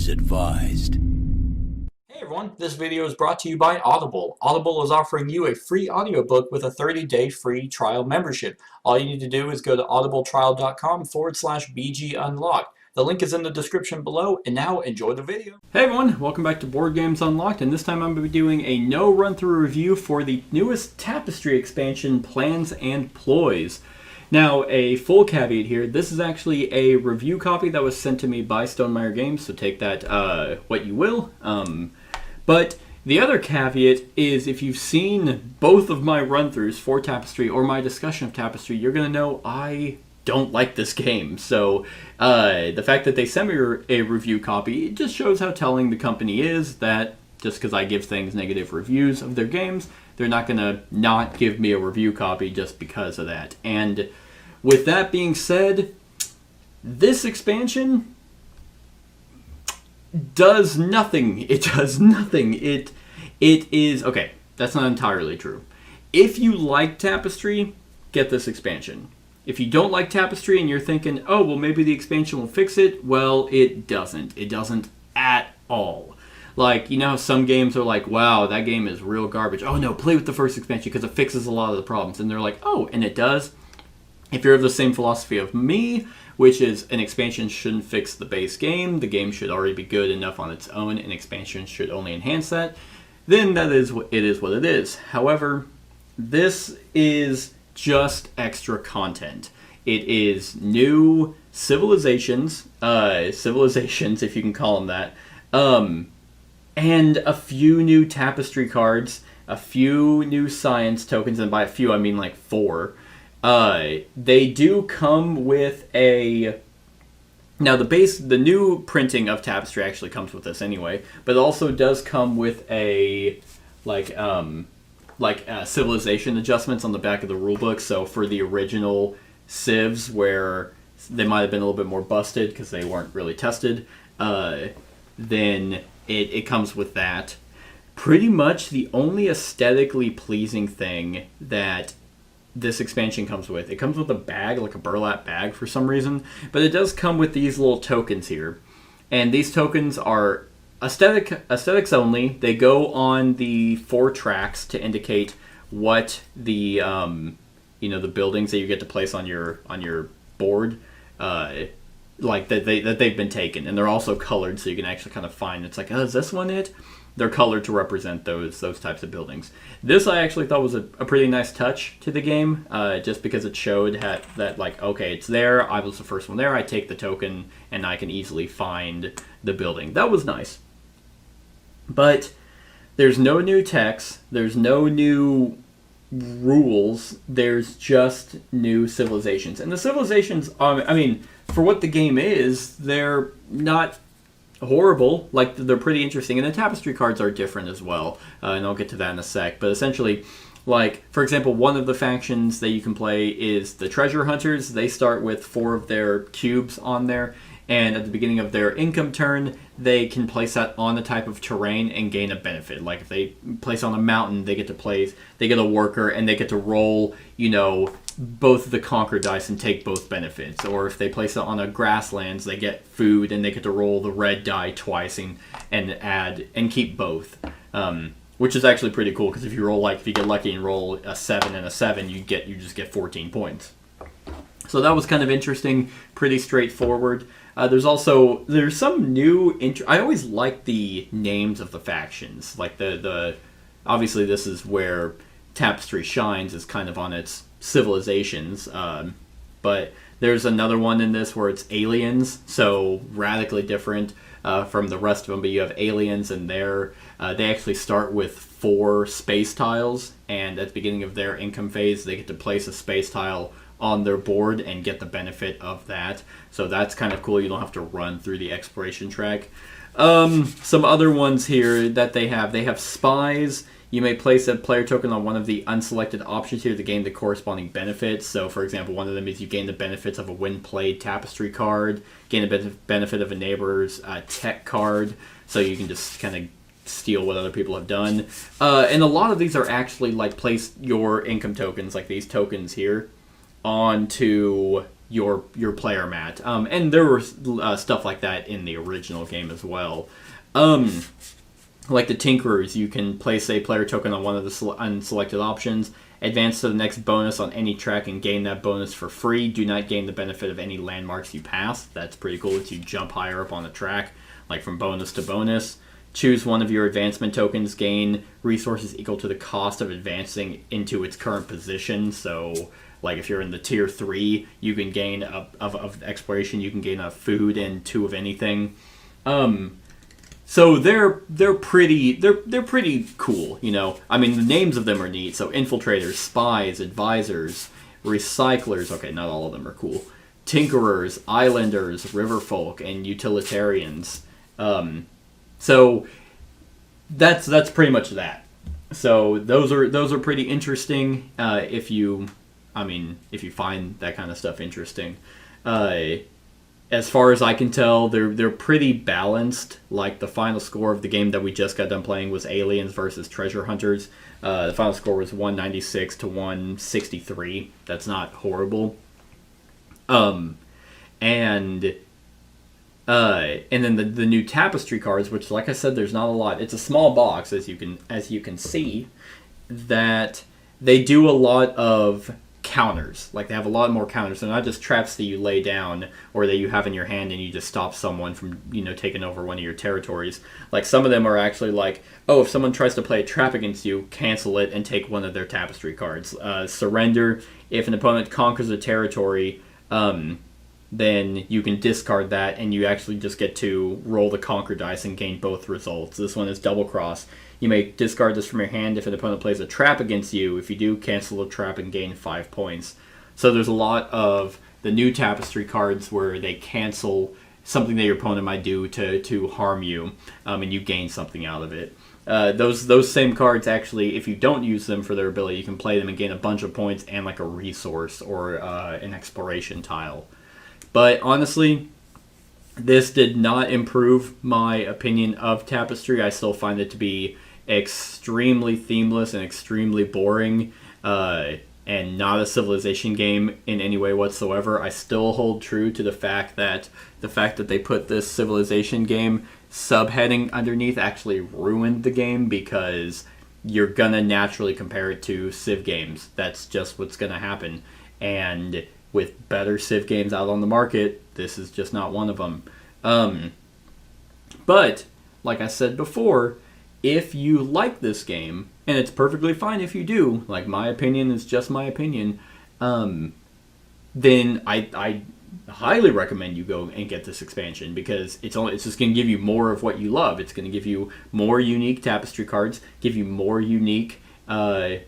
is advised. Hey everyone, this video is brought to you by Audible. Audible is offering you a free audiobook with a 30-day free trial membership. All you need to do is go to audibletrial.com/bgunlocked. The link is in the description below, and now enjoy the video. Hey everyone, welcome back to Board Games Unlocked, and this time I'm going to be doing a no run-through review for the newest Tapestry expansion, Plans and Ploys. Now, a full caveat here, this is actually a review copy that was sent to me by Stonemaier Games, so take that what you will. But the other caveat is if you've seen both of my run-throughs for Tapestry or my discussion of Tapestry, you're going to know I don't like this game. So the fact that they sent me a review copy, it just shows how telling the company is that just because I give things negative reviews of their games, they're not going to not give me a review copy just because of that. And with that being said, this expansion does nothing. It does nothing. It is... Okay, that's not entirely true. If you like Tapestry, get this expansion. If you don't like Tapestry and you're thinking, oh, well, maybe the expansion will fix it, well, it doesn't. It doesn't at all. Like, you know how some games are like, wow, that game is real garbage. Oh, no, play with the first expansion because it fixes a lot of the problems. And they're like, oh, and it does. If you're of the same philosophy of me, which is an expansion shouldn't fix the base game, the game should already be good enough on its own, and expansion should only enhance that, then it is what it is. However, this is just extra content. It is new civilizations, if you can call them that, and a few new Tapestry cards, a few new science tokens, and by a few I mean like 4. They do come with a... Now the new printing of Tapestry actually comes with this anyway, but it also does come with a civilization adjustments on the back of the rulebook. So for the original civs where they might have been a little bit more busted because they weren't really tested, then it comes with that. Pretty much the only aesthetically pleasing thing that this expansion comes with. It comes with a bag, like a burlap bag for some reason, but it does come with these little tokens here. And these tokens are aesthetics only. They go on the 4 tracks to indicate what the the buildings that you get to place on your board like that they've been taken, and they're also colored so you can actually kind of find it's like, oh, is this one it? They're colored to represent those types of buildings. This I actually thought was a pretty nice touch to the game, just because it showed that like, okay, it's there. I was the first one there. I take the token and I can easily find the building. That was nice. But there's no new text. There's no new rules. There's just new civilizations. And the civilizations, I mean, for what the game is, they're not horrible. Like, they're pretty interesting, and the Tapestry cards are different as well, and I'll get to that in a sec. But essentially, like, for example, one of the factions that you can play is the Treasure Hunters. They start with 4 of their cubes on there, and at the beginning of their income turn, they can place that on a type of terrain and gain a benefit. Like, if they place on a mountain, they get a worker, and they get to roll, both the conquer dice and take both benefits. Or if they place it on a grasslands, they get food and they get to roll the red die twice and add and keep both, which is actually pretty cool because if you get lucky and roll a 7 and a 7, you just get 14 points. So that was kind of interesting, pretty straightforward. There's some new I always like the names of the factions. Like the obviously this is where Tapestry shines, is kind of on its civilizations, but there's another one in this where it's aliens, so radically different from the rest of them. But you have aliens, and they actually start with 4 space tiles, and at the beginning of their income phase, they get to place a space tile on their board and get the benefit of that. So that's kind of cool. You don't have to run through the exploration track. Some other ones here that they have spies. You may place a player token on one of the unselected options here to gain the corresponding benefits. So, for example, one of them is you gain the benefits of a when-played Tapestry card, gain a benefit of a neighbor's tech card, so you can just kind of steal what other people have done. And a lot of these are actually like place your income tokens, like these tokens here, onto your player mat. And there was stuff like that in the original game as well. Like the Tinkerers, you can place a player token on one of the unselected options, advance to the next bonus on any track, and gain that bonus for free. Do not gain the benefit of any landmarks you pass. That's pretty cool. It's you jump higher up on the track, like from bonus to bonus. Choose one of your advancement tokens, gain resources equal to the cost of advancing into its current position. So, like if you're in the tier 3, you can gain of exploration, you can gain a food and 2 of anything. So they're pretty cool, you know. I mean, the names of them are neat. So infiltrators, spies, advisors, recyclers. Okay, not all of them are cool. Tinkerers, islanders, riverfolk, and utilitarians. So that's pretty much that. So those are pretty interesting. If you find that kind of stuff interesting. As far as I can tell, they're pretty balanced. Like the final score of the game that we just got done playing was Aliens versus Treasure Hunters. The final score was 196 to 163. That's not horrible. And then the new Tapestry cards, which, like I said, there's not a lot. It's a small box, as you can see, that they do a lot of counters. Like, they have a lot more counters. They're not just traps that you lay down or that you have in your hand and you just stop someone from, taking over one of your territories. Like, some of them are actually like, oh, if someone tries to play a trap against you, cancel it and take one of their Tapestry cards. Surrender. If an opponent conquers a territory, then you can discard that and you actually just get to roll the conquer dice and gain both results. This one is double cross. You may discard this from your hand if an opponent plays a trap against you. If you do, cancel the trap and gain 5 points. So there's a lot of the new Tapestry cards where they cancel something that your opponent might do to harm you, and you gain something out of it. Those same cards, actually, if you don't use them for their ability, you can play them and gain a bunch of points and like a resource or an exploration tile. But honestly, this did not improve my opinion of Tapestry. I still find it to be extremely themeless and extremely boring, and not a Civilization game in any way whatsoever. I still hold true to the fact that they put this Civilization game subheading underneath actually ruined the game, because you're gonna naturally compare it to Civ games. That's just what's gonna happen. And with better Civ games out on the market, this is just not one of them. But, like I said before, if you like this game, and it's perfectly fine if you do, like, my opinion is just my opinion, then I highly recommend you go and get this expansion, because it's just going to give you more of what you love. It's going to give you more unique Tapestry cards, give you more unique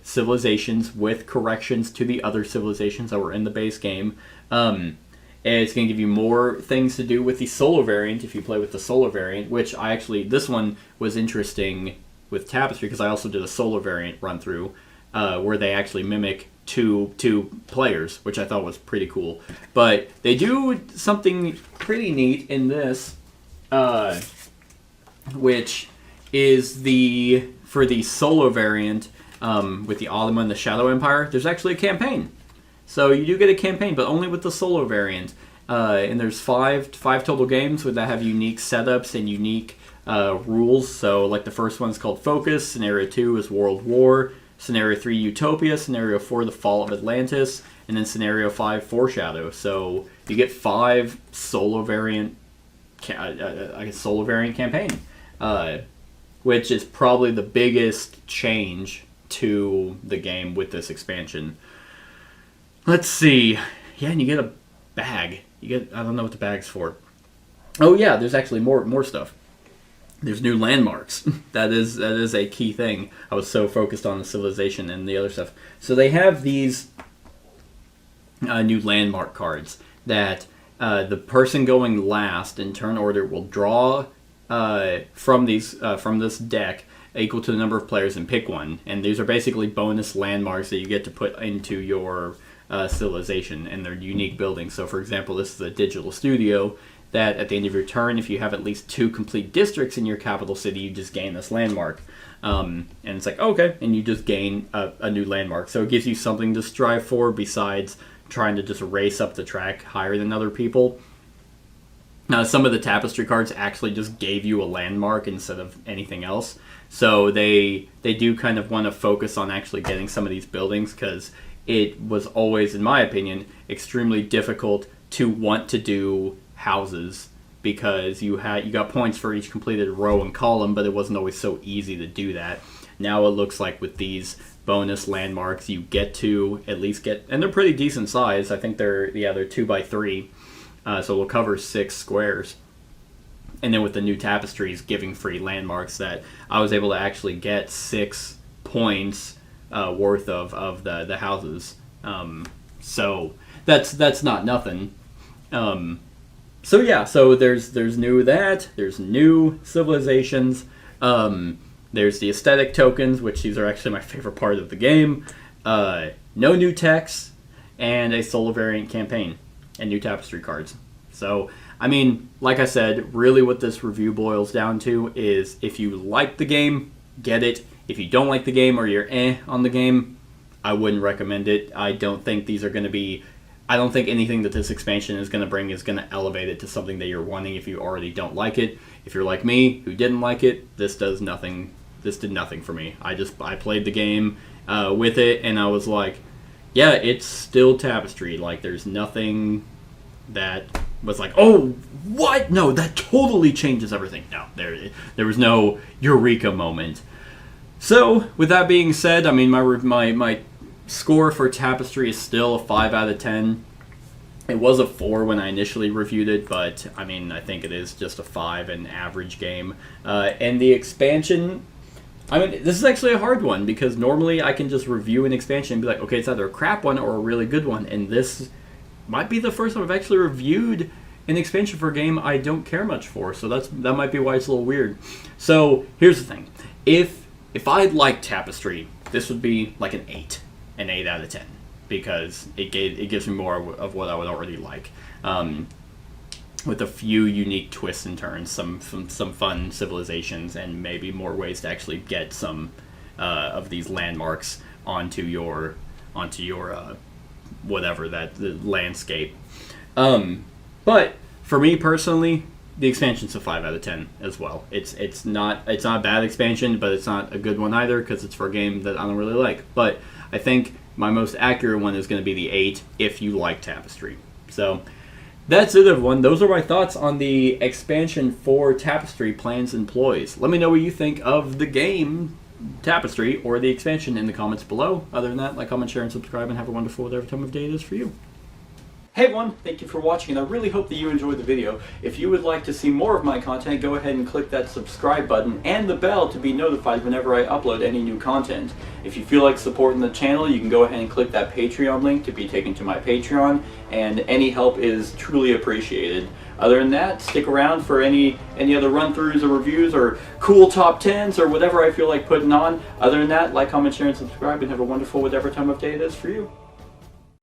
civilizations with corrections to the other civilizations that were in the base game. And it's going to give you more things to do with the solo variant if you play with the solo variant, which this one was interesting with Tapestry because I also did a solo variant run through where they actually mimic two players, which I thought was pretty cool. But they do something pretty neat in this, which is for the solo variant, with the Ottoman and the Shadow Empire, there's actually a campaign. So you do get a campaign, but only with the solo variant. And there's five total games that have unique setups and unique rules. So, like, the first one's called Focus, Scenario 2 is World War, Scenario 3 Utopia, Scenario 4 The Fall of Atlantis, and then Scenario 5 Foreshadow. So you get 5 solo variant campaign, which is probably the biggest change to the game with this expansion. Let's see. Yeah, and you get a bag. I don't know what the bag's for. Oh yeah, there's actually more stuff. There's new landmarks. That is a key thing. I was so focused on the civilization and the other stuff. So they have these new landmark cards that the person going last in turn order will draw from this deck equal to the number of players and pick one. And these are basically bonus landmarks that you get to put into your civilization, and they're unique buildings. So, for example, this is a digital studio that at the end of your turn, if you have at least 2 complete districts in your capital city, you just gain this landmark. And it's like, okay, and you just gain a new landmark. So it gives you something to strive for besides trying to just race up the track higher than other people. Now, some of the Tapestry cards actually just gave you a landmark instead of anything else. So they do kind of want to focus on actually getting some of these buildings, because it was always, in my opinion, extremely difficult to want to do houses, because you got points for each completed row and column, but it wasn't always so easy to do that. Now it looks like with these bonus landmarks, you get to at least get, and they're pretty decent size. I think they're 2x3. So we'll cover 6 squares. And then with the new tapestries giving free landmarks, that I was able to actually get 6 points worth of the houses. So that's not nothing. So yeah, so there's new civilizations. There's the aesthetic tokens, which these are actually my favorite part of the game. No new techs, and a solo variant campaign. And new tapestry cards. So, I mean, like I said, really what this review boils down to is, if you like the game, get it. If you don't like the game, or you're on the game, I wouldn't recommend it. I don't think anything that this expansion is going to bring is going to elevate it to something that you're wanting if you already don't like it. If you're like me, who didn't like it, this did nothing for me. I played the game with it, and I was like, yeah, it's still Tapestry. Like, there's nothing that was like, oh, what? No, that totally changes everything. No, there was no eureka moment. So, with that being said, I mean, my score for Tapestry is still a 5 out of 10. It was a 4 when I initially reviewed it, but, I mean, I think it is just a 5, an average game. And the expansion, I mean, this is actually a hard one, because normally I can just review an expansion and be like, okay, it's either a crap one or a really good one, and this might be the first time I've actually reviewed an expansion for a game I don't care much for, so that might be why it's a little weird. So, here's the thing. If I liked Tapestry, this would be like an 8 out of 10, because it gives me more of what I would already like. With a few unique twists and turns, some fun civilizations, and maybe more ways to actually get some of these landmarks onto your whatever the landscape. But for me personally, the expansion's a 5 out of 10 as well. It's not a bad expansion, but it's not a good one either, because it's for a game that I don't really like. But I think my most accurate one is going to be the 8 if you like Tapestry. So that's it, everyone. Those are my thoughts on the expansion for Tapestry, Plans and Ploys. Let me know what you think of the game Tapestry or the expansion in the comments below. Other than that, like, comment, share, and subscribe, and have a wonderful whatever time of day it is for you. Hey everyone, thank you for watching, and I really hope that you enjoyed the video. If you would like to see more of my content, go ahead and click that subscribe button and the bell to be notified whenever I upload any new content. If you feel like supporting the channel, you can go ahead and click that Patreon link to be taken to my Patreon, and any help is truly appreciated. Other than that, stick around for any other run-throughs or reviews or cool top 10s or whatever I feel like putting on. Other than that, like, comment, share, and subscribe, and have a wonderful whatever time of day it is for you.